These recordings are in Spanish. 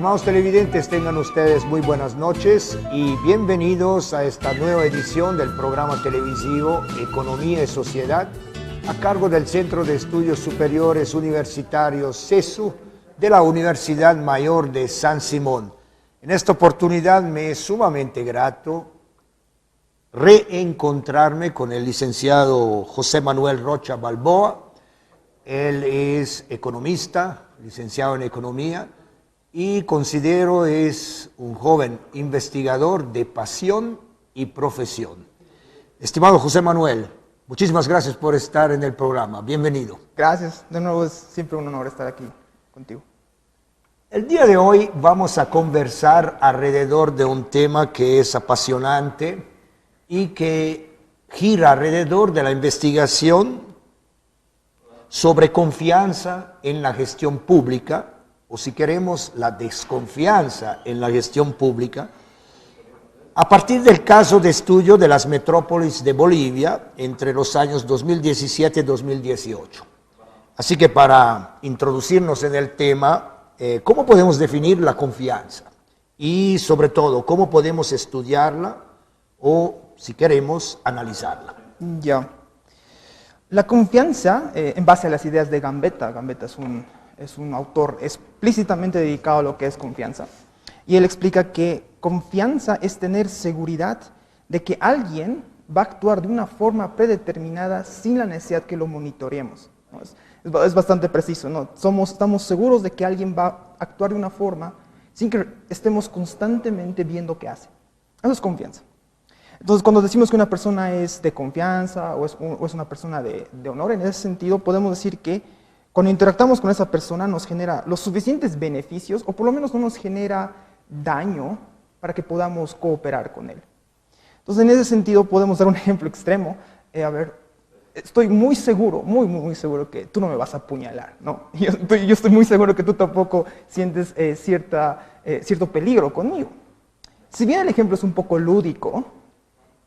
Estimados televidentes, tengan ustedes muy buenas noches y bienvenidos a esta nueva edición del programa televisivo Economía y Sociedad, a cargo del Centro de Estudios Superiores Universitarios CESU de la Universidad Mayor de San Simón. En esta oportunidad me es sumamente grato reencontrarme con el licenciado José Manuel Rocha Balboa. Él es economista, licenciado en Economía, y considero es un joven investigador de pasión y profesión. Estimado José Manuel, muchísimas gracias por estar en el programa. Bienvenido. Gracias. De nuevo, es siempre un honor estar aquí contigo. El día de hoy vamos a conversar alrededor de un tema que es apasionante y que gira alrededor de la investigación sobre confianza en la gestión pública, o si queremos, la desconfianza en la gestión pública, a partir del caso de estudio de las metrópolis de Bolivia entre los años 2017 y 2018. Así que para introducirnos en el tema, ¿cómo podemos definir la confianza? Y sobre todo, ¿cómo podemos estudiarla o, si queremos, analizarla? Ya. La confianza, en base a las ideas de Gambetta, Gambetta es un autor explícitamente dedicado a lo que es confianza, y él explica que confianza es tener seguridad de que alguien va a actuar de una forma predeterminada sin la necesidad que lo monitoreemos, ¿no? Es bastante preciso, ¿no? Estamos seguros de que alguien va a actuar de una forma sin que estemos constantemente viendo qué hace. Eso es confianza. Entonces, cuando decimos que una persona es de confianza o es una persona de honor, en ese sentido podemos decir que cuando interactuamos con esa persona nos genera los suficientes beneficios, o por lo menos no nos genera daño para que podamos cooperar con él. Entonces, en ese sentido podemos dar un ejemplo extremo. Estoy muy seguro, muy seguro que tú no me vas a apuñalar, ¿no? Yo estoy muy seguro que tú tampoco sientes cierto peligro conmigo. Si bien el ejemplo es un poco lúdico,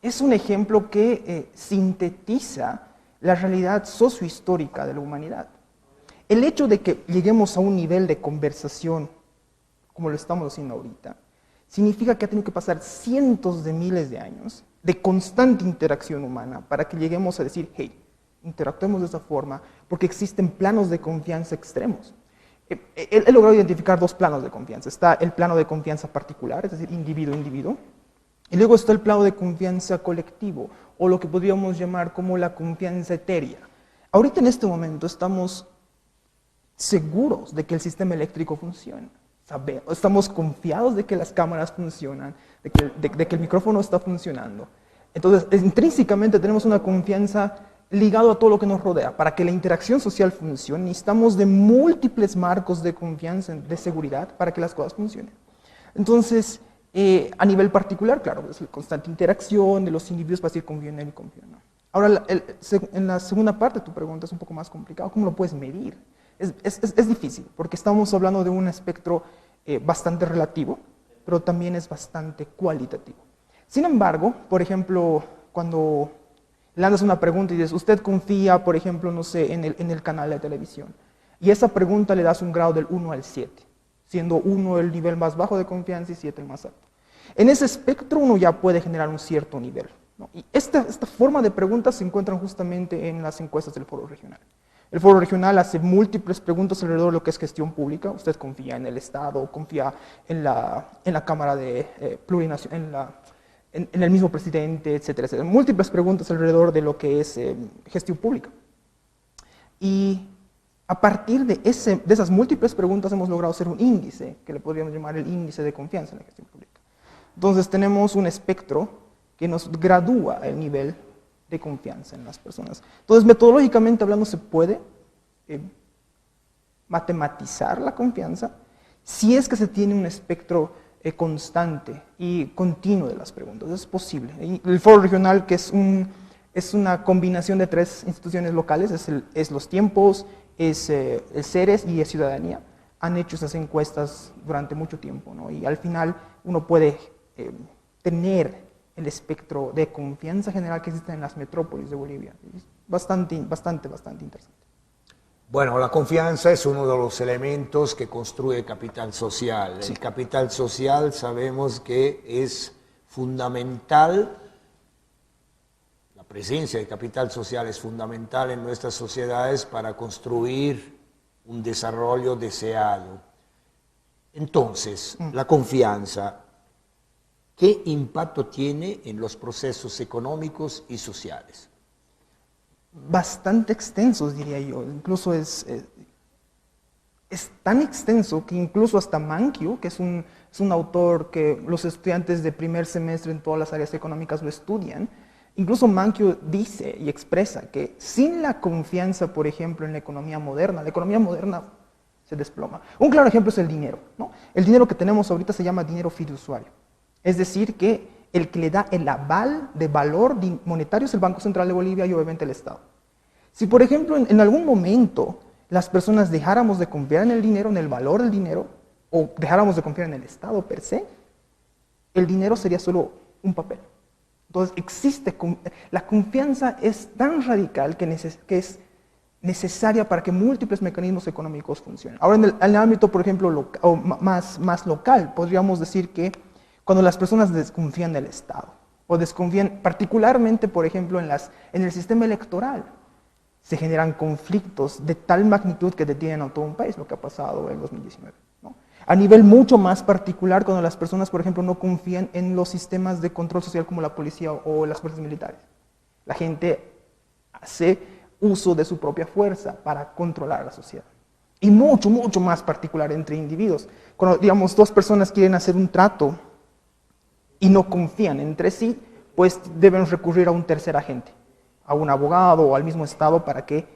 es un ejemplo que sintetiza la realidad sociohistórica de la humanidad. El hecho de que lleguemos a un nivel de conversación, como lo estamos haciendo ahorita, significa que ha tenido que pasar cientos de miles de años de constante interacción humana para que lleguemos a decir, hey, interactuemos de esa forma, porque existen planos de confianza extremos. He logrado identificar dos planos de confianza. Está el plano de confianza particular, es decir, individuo-individuo, y luego está el plano de confianza colectivo, o lo que podríamos llamar como la confianza etérea. Ahorita en este momento estamos seguros de que el sistema eléctrico funciona. Estamos confiados de que las cámaras funcionan, de que el micrófono está funcionando. Entonces, intrínsecamente tenemos una confianza ligada a todo lo que nos rodea. Para que la interacción social funcione, necesitamos de múltiples marcos de confianza, de seguridad, para que las cosas funcionen. Entonces, a nivel particular, claro, es la constante interacción de los individuos para decir confío en él y confío en él. Ahora, en la segunda parte de tu pregunta es un poco más complicado. ¿Cómo lo puedes medir? Es difícil, porque estamos hablando de un espectro bastante relativo, pero también es bastante cualitativo. Sin embargo, por ejemplo, cuando lanzas una pregunta y dices, ¿usted confía, por ejemplo, no sé, en el canal de televisión? Y esa pregunta le das un grado del 1 al 7, siendo 1 el nivel más bajo de confianza y 7 el más alto. En ese espectro uno ya puede generar un cierto nivel, ¿no? Y esta forma de preguntas se encuentran justamente en las encuestas del Foro Regional. El Foro Regional hace múltiples preguntas alrededor de lo que es gestión pública. ¿Usted confía en el Estado? ¿Confía en la Cámara de Plurinacional, en el mismo presidente, etcétera, etcétera? Múltiples preguntas alrededor de lo que es gestión pública. Y a partir de esas múltiples preguntas hemos logrado hacer un índice, que le podríamos llamar el índice de confianza en la gestión pública. Entonces tenemos un espectro que nos gradúa el nivel de confianza en las personas. Entonces, metodológicamente hablando, se puede matematizar la confianza si es que se tiene un espectro constante y continuo de las preguntas. Es posible. Y el Foro Regional, que es una combinación de 3 instituciones locales, es Los Tiempos, es el CERES y es Ciudadanía, han hecho esas encuestas durante mucho tiempo, ¿no? Y al final uno puede tener el espectro de confianza general que existe en las metrópolis de Bolivia. Es bastante interesante. Bueno, la confianza es uno de los elementos que construye capital social. Sí. El capital social sabemos que es fundamental, la presencia del capital social es fundamental en nuestras sociedades para construir un desarrollo deseado. Entonces, la confianza, ¿qué impacto tiene en los procesos económicos y sociales? Bastante extensos, diría yo. Incluso es tan extenso que incluso hasta Mankiw, que es un autor que los estudiantes de primer semestre en todas las áreas económicas lo estudian, incluso Mankiw dice y expresa que sin la confianza, por ejemplo, en la economía moderna se desploma. Un claro ejemplo es el dinero, ¿no? El dinero que tenemos ahorita se llama dinero fiduciario. Es decir, que el que le da el aval de valor monetario es el Banco Central de Bolivia y obviamente el Estado. Si, por ejemplo, en algún momento las personas dejáramos de confiar en el dinero, en el valor del dinero, o dejáramos de confiar en el Estado per se, el dinero sería solo un papel. Entonces, la confianza es tan radical que es necesaria para que múltiples mecanismos económicos funcionen. Ahora, en el ámbito, por ejemplo, más local, podríamos decir que cuando las personas desconfían del Estado, o desconfían particularmente, por ejemplo, en el sistema electoral, se generan conflictos de tal magnitud que detienen a todo un país, lo que ha pasado en 2019, ¿no? A nivel mucho más particular, cuando las personas, por ejemplo, no confían en los sistemas de control social como la policía o las fuerzas militares. La gente hace uso de su propia fuerza para controlar a la sociedad. Y mucho, mucho más particular entre individuos. Cuando, digamos, dos personas quieren hacer un trato y no confían entre sí, pues deben recurrir a un tercer agente, a un abogado o al mismo Estado para que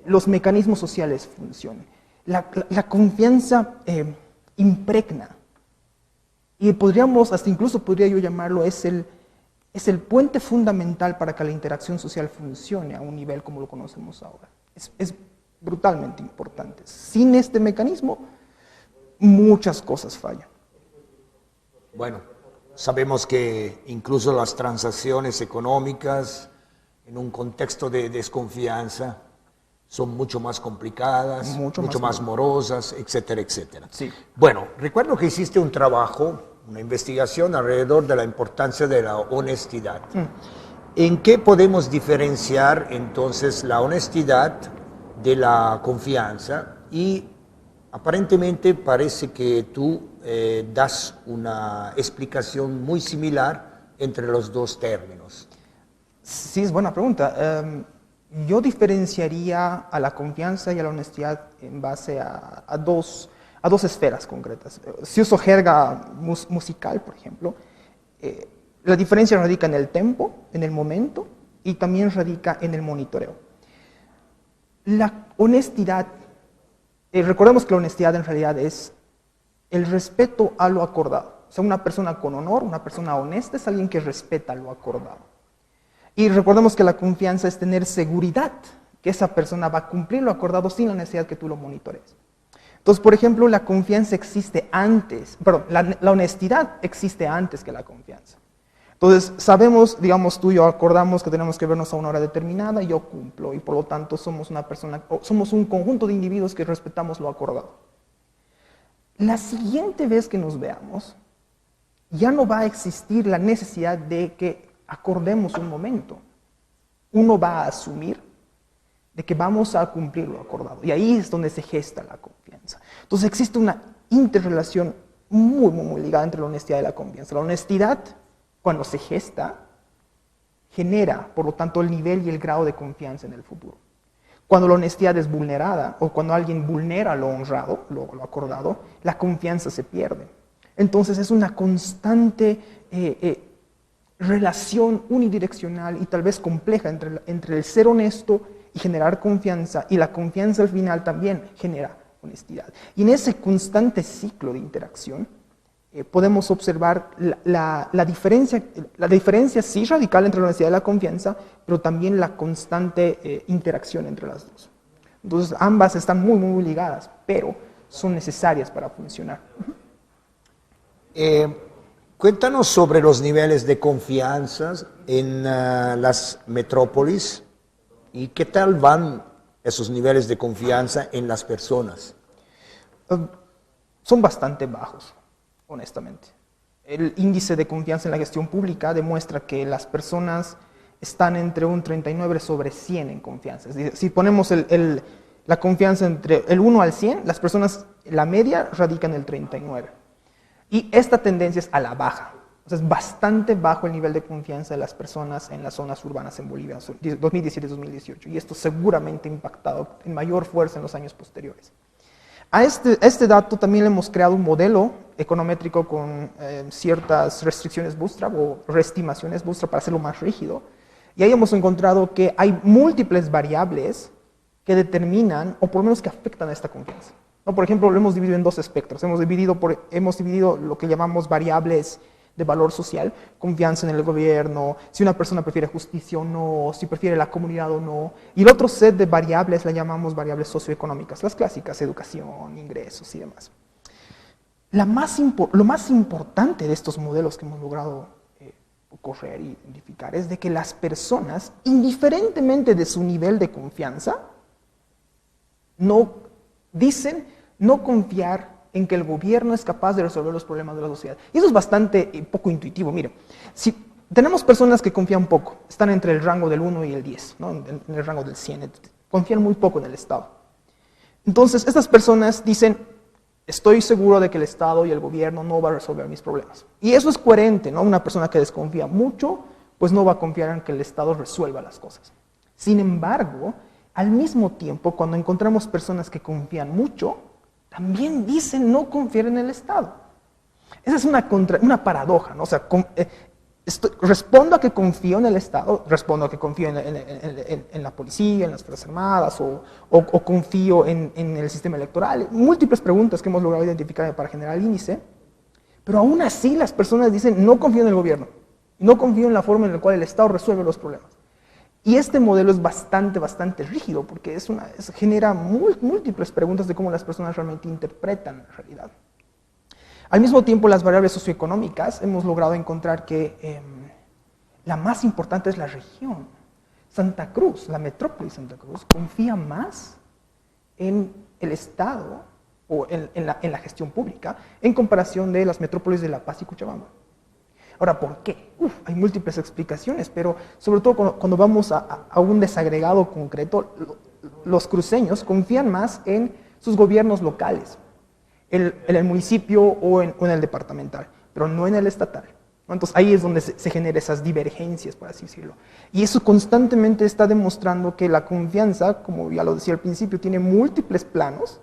los mecanismos sociales funcionen. La confianza impregna, y hasta incluso podría yo llamarlo, es el puente fundamental para que la interacción social funcione a un nivel como lo conocemos ahora. Es brutalmente importante. Sin este mecanismo, muchas cosas fallan. Bueno, sabemos que incluso las transacciones económicas en un contexto de desconfianza son mucho más complicadas, mucho más morosas, etcétera, etcétera. Sí. Bueno, recuerdo que hiciste un trabajo, una investigación alrededor de la importancia de la honestidad. ¿En qué podemos diferenciar entonces la honestidad de la confianza? Y aparentemente parece que tú das una explicación muy similar entre los dos términos. Sí, es buena pregunta. Yo diferenciaría a la confianza y a la honestidad en base a dos esferas concretas. Si uso jerga musical, por ejemplo, la diferencia radica en el tempo, en el momento, y también radica en el monitoreo. La honestidad, recordemos que la honestidad en realidad es el respeto a lo acordado. O sea, una persona con honor, una persona honesta es alguien que respeta lo acordado. Y recordemos que la confianza es tener seguridad que esa persona va a cumplir lo acordado sin la necesidad que tú lo monitorees. Entonces, por ejemplo, la confianza existe antes, perdón, la honestidad existe antes que la confianza. Entonces, sabemos, digamos, tú y yo acordamos que tenemos que vernos a una hora determinada y yo cumplo, y por lo tanto somos somos un conjunto de individuos que respetamos lo acordado. La siguiente vez que nos veamos, ya no va a existir la necesidad de que acordemos un momento. Uno va a asumir de que vamos a cumplir lo acordado. Y ahí es donde se gesta la confianza. Entonces existe una interrelación muy, muy, muy ligada entre la honestidad y la confianza. La honestidad, cuando se gesta, genera, por lo tanto, el nivel y el grado de confianza en el futuro. Cuando la honestidad es vulnerada, o cuando alguien vulnera lo honrado, lo acordado, la confianza se pierde. Entonces es una constante relación unidireccional y tal vez compleja entre el ser honesto y generar confianza, y la confianza al final también genera honestidad. Y en ese constante ciclo de interacción podemos observar la diferencia sí radical entre la honestidad y la confianza, pero también la constante interacción entre las dos. Entonces ambas están muy, muy ligadas, pero son necesarias para funcionar. Cuéntanos sobre los niveles de confianza en las metrópolis y qué tal van esos niveles de confianza en las personas? Son bastante bajos, honestamente. El índice de confianza en la gestión pública demuestra que las personas están entre un 39 sobre 100 en confianza. Es decir, si ponemos la confianza entre el 1 al 100, las personas, la media, radica en el 39. Y esta tendencia es a la baja. O sea, es bastante bajo el nivel de confianza de las personas en las zonas urbanas en Bolivia, 2017-2018. Y esto seguramente ha impactado en mayor fuerza en los años posteriores. A este dato también le hemos creado un modelo econométrico con ciertas restricciones bootstrap o reestimaciones bootstrap para hacerlo más rígido. Y ahí hemos encontrado que hay múltiples variables que determinan, o por lo menos que afectan a esta confianza. ¿No? Por ejemplo, lo hemos dividido en dos espectros. Hemos dividido lo que llamamos variables de valor social, confianza en el gobierno, si una persona prefiere justicia o no, si prefiere la comunidad o no. Y el otro set de variables la llamamos variables socioeconómicas, las clásicas, educación, ingresos y demás. Lo más importante de estos modelos que hemos logrado correr e identificar es de que las personas, indiferentemente de su nivel de confianza, dicen no confiar en que el gobierno es capaz de resolver los problemas de la sociedad. Y eso es bastante poco intuitivo. Mire, si tenemos personas que confían poco, están entre el rango del 1 y el 10, ¿no? En el rango del 100, confían muy poco en el Estado. Entonces, estas personas dicen, estoy seguro de que el Estado y el gobierno no va a resolver mis problemas. Y eso es coherente, ¿no? Una persona que desconfía mucho, pues no va a confiar en que el Estado resuelva las cosas. Sin embargo, al mismo tiempo, cuando encontramos personas que confían mucho, también dicen no confiar en el Estado. Esa es una paradoja, ¿no? O sea, respondo a que confío en el Estado, respondo a que confío en la policía, en las Fuerzas Armadas, o confío en el sistema electoral. Múltiples preguntas que hemos logrado identificar para generar el índice, pero aún así las personas dicen no confío en el gobierno, no confío en la forma en la cual el Estado resuelve los problemas. Y este modelo es bastante rígido porque genera múltiples preguntas de cómo las personas realmente interpretan la realidad. Al mismo tiempo, las variables socioeconómicas hemos logrado encontrar que la más importante es la región. Santa Cruz, la metrópoli Santa Cruz, confía más en el Estado o en la gestión pública en comparación de las metrópolis de La Paz y Cochabamba. Ahora, ¿por qué? Hay múltiples explicaciones, pero sobre todo cuando vamos a un desagregado concreto, los cruceños confían más en sus gobiernos locales, en el municipio o en el departamental, pero no en el estatal. ¿No? Entonces ahí es donde se generan esas divergencias, por así decirlo. Y eso constantemente está demostrando que la confianza, como ya lo decía al principio, tiene múltiples planos,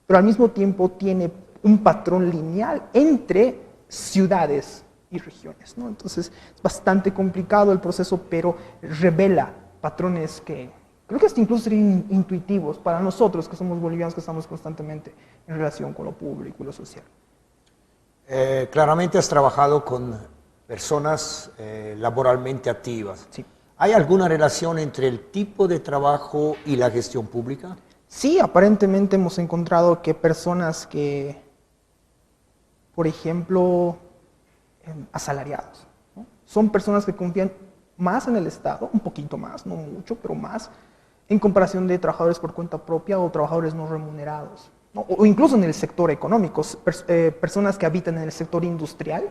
pero al mismo tiempo tiene un patrón lineal entre ciudades y regiones, ¿no? Entonces es bastante complicado el proceso, pero revela patrones que creo que hasta incluso serían intuitivos para nosotros que somos bolivianos, que estamos constantemente en relación con lo público y lo social. Claramente has trabajado con personas laboralmente activas. Sí. ¿Hay alguna relación entre el tipo de trabajo y la gestión pública? Sí, aparentemente hemos encontrado que personas que, por ejemplo, asalariados, ¿no? Son personas que confían más en el Estado, un poquito más, no mucho, pero más, en comparación de trabajadores por cuenta propia o trabajadores no remunerados, ¿no? O incluso en el sector económico, personas que habitan en el sector industrial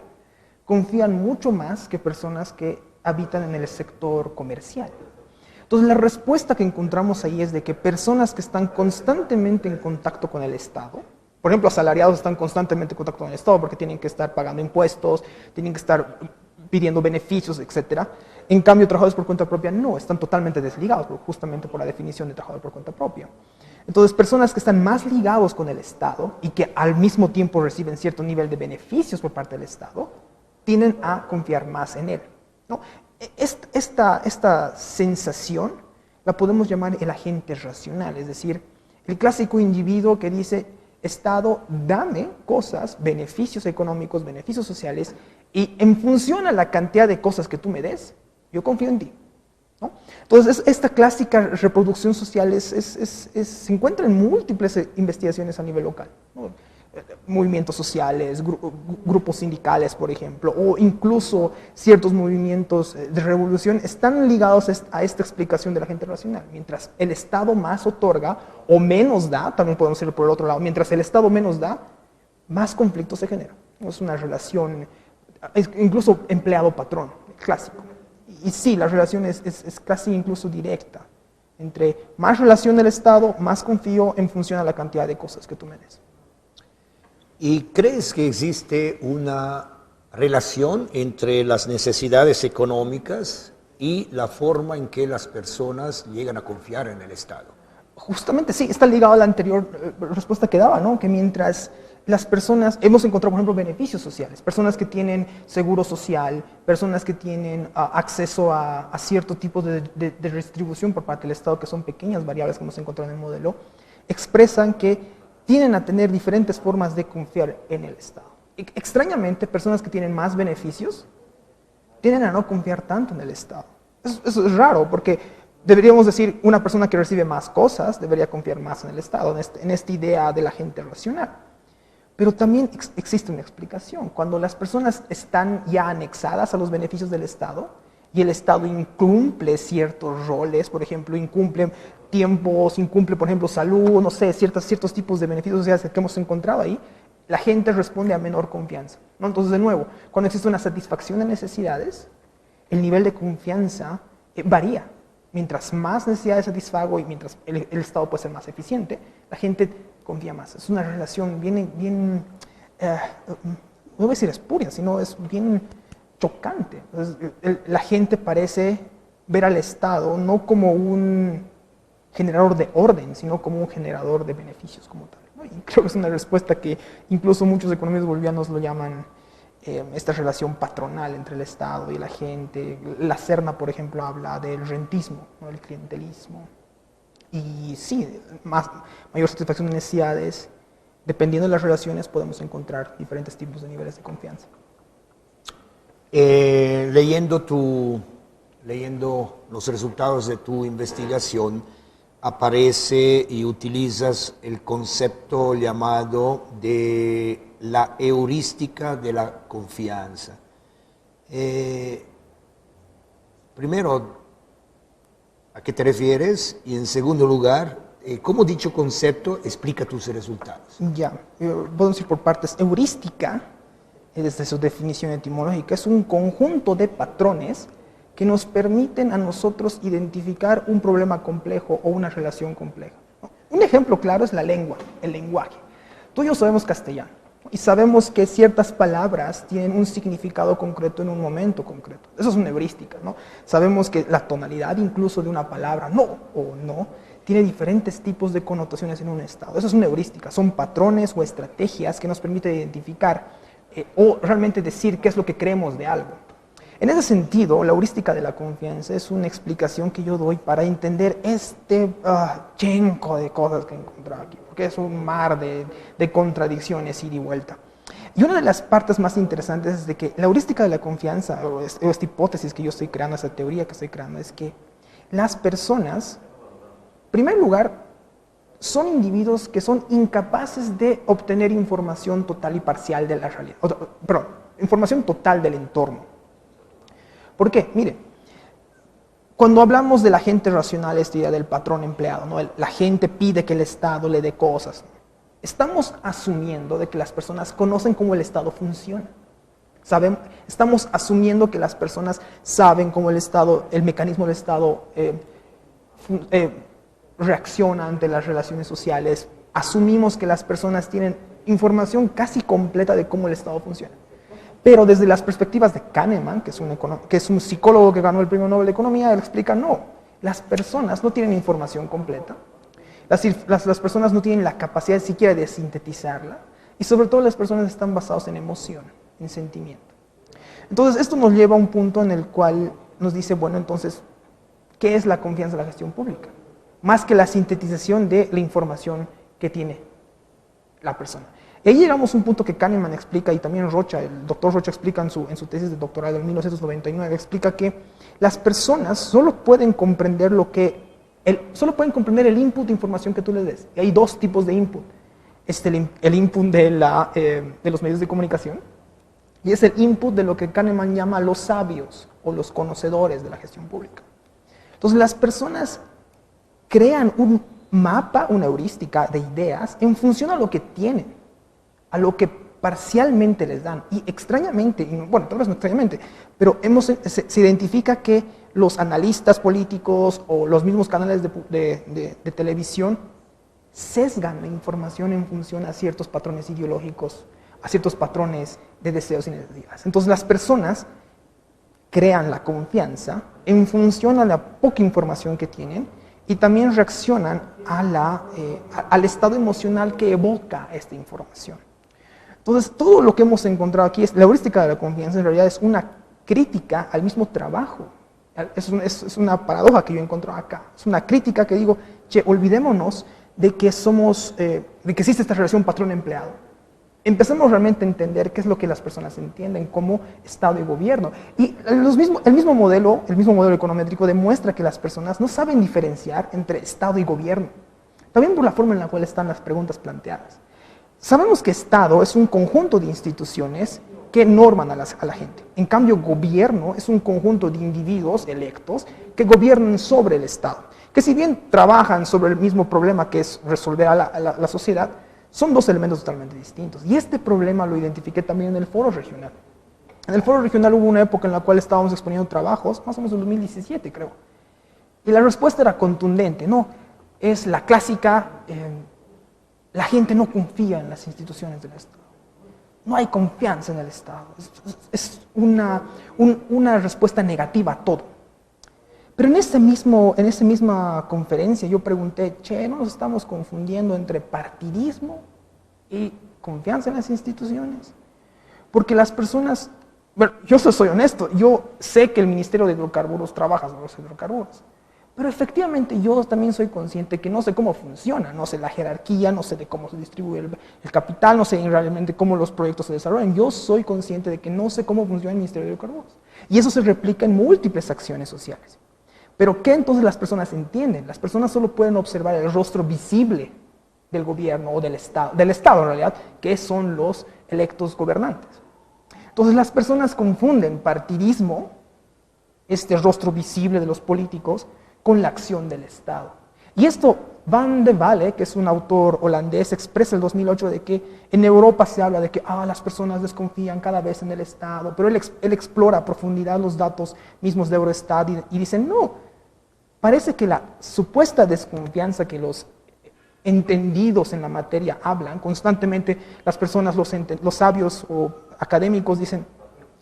confían mucho más que personas que habitan en el sector comercial. Entonces la respuesta que encontramos ahí es de que personas que están constantemente en contacto con el Estado, por ejemplo, asalariados están constantemente en contacto con el Estado porque tienen que estar pagando impuestos, tienen que estar pidiendo beneficios, etc. En cambio, trabajadores por cuenta propia no, están totalmente desligados, justamente por la definición de trabajador por cuenta propia. Entonces, personas que están más ligados con el Estado y que al mismo tiempo reciben cierto nivel de beneficios por parte del Estado, tienden a confiar más en él, ¿no? Esta sensación la podemos llamar el agente racional, es decir, el clásico individuo que dice, Estado, dame cosas, beneficios económicos, beneficios sociales, y en función a la cantidad de cosas que tú me des, yo confío en ti, ¿no? Entonces, esta clásica reproducción social se encuentra en múltiples investigaciones a nivel local, ¿no? movimientos sociales, grupos sindicales, por ejemplo, o incluso ciertos movimientos de revolución están ligados a esta explicación de la gente racional. Mientras el Estado más otorga o menos da, también podemos ir por el otro lado, mientras el Estado menos da, más conflictos se generan. Es una relación, incluso empleado-patrón, clásico. Y sí, la relación es casi incluso directa. Entre más relación del Estado, más confío en función a la cantidad de cosas que tú me des. ¿Y crees que existe una relación entre las necesidades económicas y la forma en que las personas llegan a confiar en el Estado? Justamente sí, está ligado a la anterior respuesta que daba, ¿no? Que mientras las personas, hemos encontrado, por ejemplo, beneficios sociales, personas que tienen seguro social, personas que tienen acceso a cierto tipo de distribución por parte del Estado, que son pequeñas variables que hemos encontrado en el modelo, expresan que tienden a tener diferentes formas de confiar en el Estado. Extrañamente, personas que tienen más beneficios tienden a no confiar tanto en el Estado. Eso es raro, porque deberíamos decir, una persona que recibe más cosas debería confiar más en el Estado, en esta idea de la gente racional. Pero también existe una explicación. Cuando las personas están ya anexadas a los beneficios del Estado y el Estado incumple ciertos roles, por ejemplo, incumple tiempos, incumple, por ejemplo, salud, no sé, ciertos tipos de beneficios sociales que hemos encontrado ahí, la gente responde a menor confianza, ¿no? Entonces, de nuevo, cuando existe una satisfacción de necesidades, el nivel de confianza varía. Mientras más necesidades satisfago y mientras el Estado puede ser más eficiente, la gente confía más. Es una relación bien no voy a decir espuria, sino es bien chocante. Entonces, la gente parece ver al Estado no como un generador de orden, sino como un generador de beneficios como tal, ¿no? Y creo que es una respuesta que incluso muchos economistas bolivianos lo llaman esta relación patronal entre el Estado y la gente. La Serna, por ejemplo, habla del rentismo, ¿no? El clientelismo. Y sí, mayor satisfacción de necesidades, dependiendo de las relaciones, podemos encontrar diferentes tipos de niveles de confianza. Leyendo los resultados de tu investigación, aparece y utilizas el concepto llamado de la heurística de la confianza. Primero, ¿a qué te refieres? Y en segundo lugar, ¿cómo dicho concepto explica tus resultados? Ya, podemos ir por partes. Heurística, desde su definición etimológica, es un conjunto de patrones que nos permiten a nosotros identificar un problema complejo o una relación compleja. Un ejemplo claro es la lengua, el lenguaje. Tú y yo sabemos castellano y sabemos que ciertas palabras tienen un significado concreto en un momento concreto. Eso es una heurística, ¿no? Sabemos que la tonalidad incluso de una palabra, no o no, tiene diferentes tipos de connotaciones en un estado. Eso es una heurística, son patrones o estrategias que nos permiten identificar o realmente decir qué es lo que creemos de algo. En ese sentido, la heurística de la confianza es una explicación que yo doy para entender este chenco de cosas que he encontrado aquí, porque es un mar de contradicciones ida y vuelta. Y una de las partes más interesantes es de que la heurística de la confianza, o esta hipótesis que yo estoy creando, esa teoría que estoy creando, es que las personas, en primer lugar, son individuos que son incapaces de obtener información total y parcial de la realidad, perdón, información total del entorno. ¿Por qué? Mire, cuando hablamos de la gente racional, esta idea del patrón empleado, ¿no? La gente pide que el Estado le dé cosas. Estamos asumiendo de que las personas conocen cómo el Estado funciona. Estamos asumiendo que las personas saben cómo el mecanismo del Estado reacciona ante las relaciones sociales. Asumimos que las personas tienen información casi completa de cómo el Estado funciona. Pero desde las perspectivas de Kahneman, que es un psicólogo que ganó el Premio Nobel de Economía, él explica, no, las personas no tienen información completa, las personas no tienen la capacidad siquiera de sintetizarla, y sobre todo las personas están basadas en emoción, en sentimiento. Entonces, esto nos lleva a un punto en el cual nos dice, bueno, entonces, ¿qué es la confianza en la gestión pública? Más que la sintetización de la información que tiene la persona. Y ahí llegamos a un punto que Kahneman explica, y también Rocha, el doctor Rocha explica en su tesis de doctorado en 1999, explica que las personas solo pueden comprender el input de información que tú les des. Y hay dos tipos de input. es el input de los medios de comunicación y es el input de lo que Kahneman llama los sabios o los conocedores de la gestión pública. Entonces las personas crean un mapa, una heurística de ideas en función a lo que tienen, a lo que parcialmente les dan. Y extrañamente, bueno, tal vez no extrañamente, pero se identifica que los analistas políticos o los mismos canales de televisión sesgan la información en función a ciertos patrones ideológicos, a ciertos patrones de deseos y necesidades. Entonces las personas crean la confianza en función a la poca información que tienen y también reaccionan al estado emocional que evoca esta información. Entonces, todo lo que hemos encontrado aquí, la heurística de la confianza en realidad es una crítica al mismo trabajo. Es una paradoja que yo encuentro acá. Es una crítica que digo, che, olvidémonos de que existe esta relación patrón-empleado. Empecemos realmente a entender qué es lo que las personas entienden como Estado y gobierno. Y el mismo modelo econométrico demuestra que las personas no saben diferenciar entre Estado y gobierno. También por la forma en la cual están las preguntas planteadas. Sabemos que Estado es un conjunto de instituciones que norman a la gente. En cambio, gobierno es un conjunto de individuos electos que gobiernan sobre el Estado. Que si bien trabajan sobre el mismo problema que es resolver a la sociedad, son dos elementos totalmente distintos. Y este problema lo identifiqué también en el foro regional. En el foro regional hubo una época en la cual estábamos exponiendo trabajos, más o menos en 2017 creo. Y la respuesta era contundente, no, es la clásica... la gente no confía en las instituciones del Estado. No hay confianza en el Estado. Es una respuesta negativa a todo. Pero en esa misma conferencia yo pregunté, che, ¿no nos estamos confundiendo entre partidismo y confianza en las instituciones? Porque las personas, bueno, yo soy honesto, yo sé que el Ministerio de Hidrocarburos trabaja sobre los hidrocarburos. Pero efectivamente yo también soy consciente que no sé cómo funciona, no sé la jerarquía, no sé de cómo se distribuye el capital, no sé realmente cómo los proyectos se desarrollan. Yo soy consciente de que no sé cómo funciona el Ministerio de Hidrocarburos. Y eso se replica en múltiples acciones sociales. Pero ¿qué entonces las personas entienden? Las personas solo pueden observar el rostro visible del gobierno o del Estado en realidad, que son los electos gobernantes. Entonces las personas confunden partidismo, este rostro visible de los políticos, con la acción del Estado. Y esto Van de Walle, que es un autor holandés, expresa en el 2008 de que en Europa se habla de que las personas desconfían cada vez en el Estado, pero él explora a profundidad los datos mismos de Eurostat y dice, no, parece que la supuesta desconfianza que los entendidos en la materia hablan, constantemente las personas, los sabios o académicos dicen,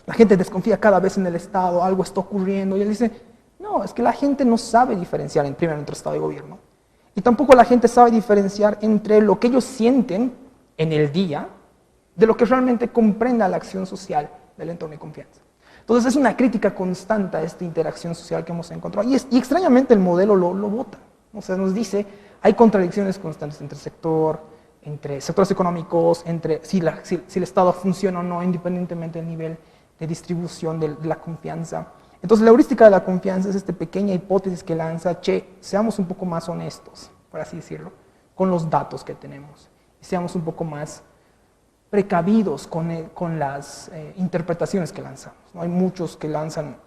la gente desconfía cada vez en el Estado, algo está ocurriendo, y él dice, no, es que la gente no sabe diferenciar primero entre Estado y gobierno. Y tampoco la gente sabe diferenciar entre lo que ellos sienten en el día de lo que realmente comprenda la acción social del entorno de confianza. Entonces es una crítica constante a esta interacción social que hemos encontrado. Y extrañamente el modelo lo vota. O sea, nos dice, hay contradicciones constantes entre sectores económicos, entre si el Estado funciona o no, independientemente del nivel de distribución de la confianza. Entonces la heurística de la confianza es esta pequeña hipótesis que lanza, seamos un poco más honestos, por así decirlo, con los datos que tenemos. Y seamos un poco más precavidos con las interpretaciones que lanzamos. ¿No? Hay muchos que lanzan,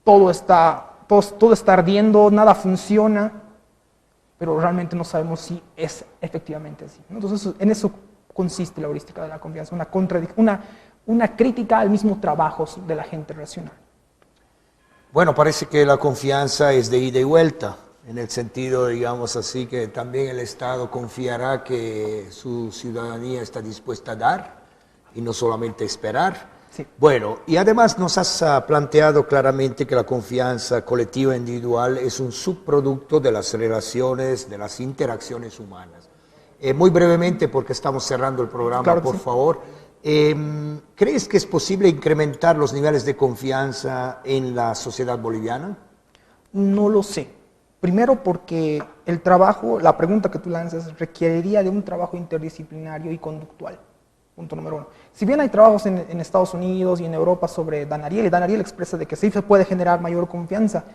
todo está ardiendo, nada funciona, pero realmente no sabemos si es efectivamente así. ¿No? Entonces en eso consiste la heurística de la confianza, una crítica al mismo trabajo de la gente racional. Bueno, parece que la confianza es de ida y vuelta, en el sentido, digamos así, que también el Estado confiará que su ciudadanía está dispuesta a dar y no solamente esperar. Sí. Bueno, y además nos has planteado claramente que la confianza colectiva e individual es un subproducto de las relaciones, de las interacciones humanas. Muy brevemente, porque estamos cerrando el programa, claro, por favor. ¿Crees que es posible incrementar los niveles de confianza en la sociedad boliviana? No lo sé. Primero porque el trabajo, la pregunta que tú lanzas, requeriría de un trabajo interdisciplinario y conductual. Punto número uno. Si bien hay trabajos en Estados Unidos y en Europa sobre Dan Ariely, y Dan Ariely expresa de que sí se puede generar mayor confianza,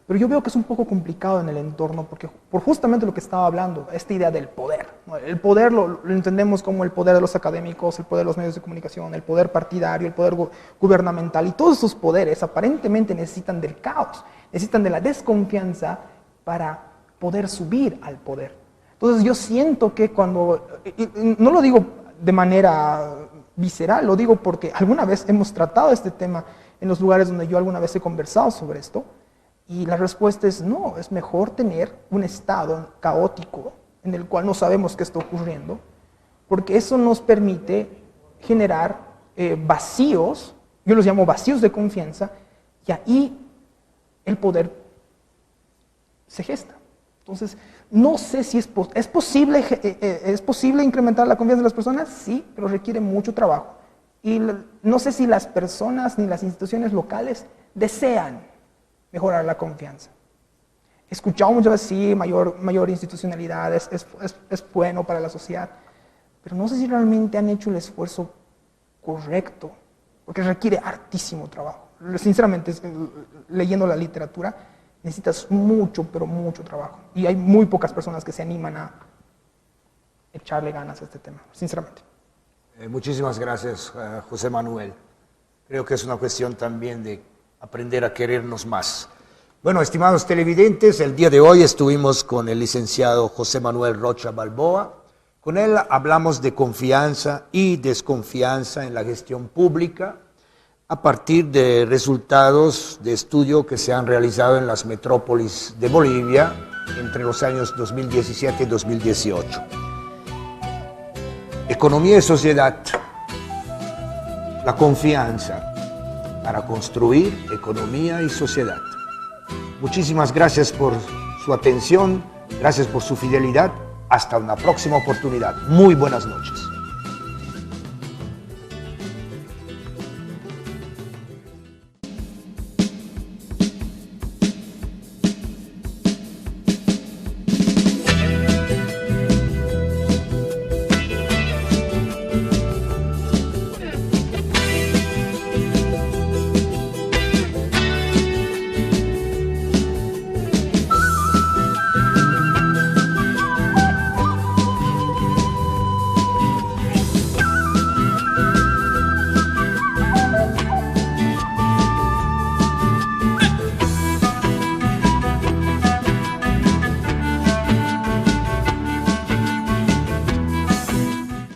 Pero yo veo que es un poco complicado en el entorno porque por justamente lo que estaba hablando, esta idea del poder, ¿no? El poder lo entendemos como el poder de los académicos, el poder de los medios de comunicación, el poder partidario, el poder gubernamental, y todos esos poderes aparentemente necesitan del caos, necesitan de la desconfianza para poder subir al poder. Entonces yo siento que cuando, y no lo digo de manera visceral, lo digo porque alguna vez hemos tratado este tema en los lugares donde yo alguna vez he conversado sobre esto, y la respuesta es no, es mejor tener un estado caótico en el cual no sabemos qué está ocurriendo, porque eso nos permite generar vacíos, yo los llamo vacíos de confianza, y ahí el poder se gesta. Entonces, no sé si es posible incrementar la confianza de las personas, sí, pero requiere mucho trabajo. Y no sé si las personas ni las instituciones locales desean mejorar la confianza. He escuchado muchas veces, sí, mayor institucionalidad es bueno para la sociedad, pero no sé si realmente han hecho el esfuerzo correcto, porque requiere hartísimo trabajo. Sinceramente, leyendo la literatura, necesitas mucho, pero mucho trabajo. Y hay muy pocas personas que se animan a echarle ganas a este tema, sinceramente. Muchísimas gracias, José Manuel. Creo que es una cuestión también de aprender a querernos más. Bueno, estimados televidentes, el día de hoy estuvimos con el licenciado José Manuel Rocha Balboa. Con él hablamos de confianza y desconfianza en la gestión pública a partir de resultados de estudio que se han realizado en las metrópolis de Bolivia entre los años 2017 y 2018. Economía y sociedad, la confianza para construir economía y sociedad. Muchísimas gracias por su atención, gracias por su fidelidad. Hasta una próxima oportunidad. Muy buenas noches.